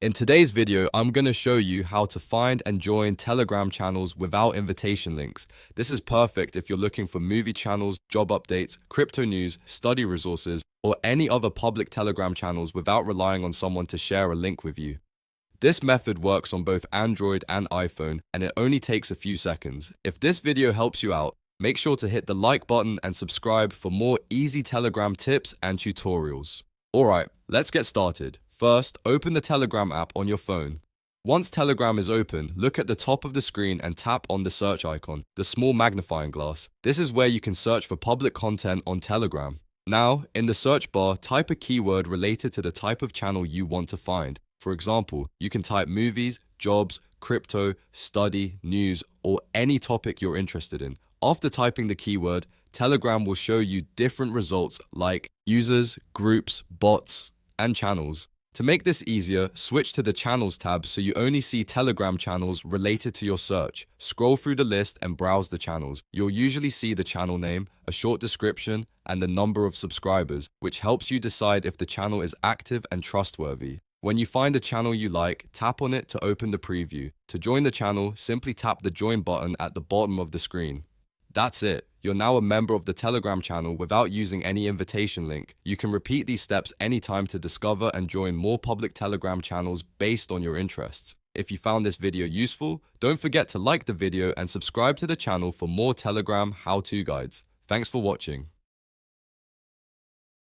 In today's video, I'm going to show you how to find and join Telegram channels without invitation links. This is perfect if you're looking for movie channels, job updates, crypto news, study resources, or any other public Telegram channels without relying on someone to share a link with you. This method works on both Android and iPhone, and it only takes a few seconds. If this video helps you out, make sure to hit the like button and subscribe for more easy Telegram tips and tutorials. Alright, let's get started. First, open the Telegram app on your phone. Once Telegram is open, look at the top of the screen and tap on the search icon, the small magnifying glass. This is where you can search for public content on Telegram. Now, in the search bar, type a keyword related to the type of channel you want to find. For example, you can type movies, jobs, crypto, study, news, or any topic you're interested in. After typing the keyword, Telegram will show you different results like users, groups, bots, and channels. To make this easier, switch to the Channels tab so you only see Telegram channels related to your search. Scroll through the list and browse the channels. You'll usually see the channel name, a short description, and the number of subscribers, which helps you decide if the channel is active and trustworthy. When you find a channel you like, tap on it to open the preview. To join the channel, simply tap the join button at the bottom of the screen. That's it. You're now a member of the Telegram channel without using any invitation link. You can repeat these steps anytime to discover and join more public Telegram channels based on your interests. If you found this video useful, don't forget to like the video and subscribe to the channel for more Telegram how-to guides. Thanks for watching.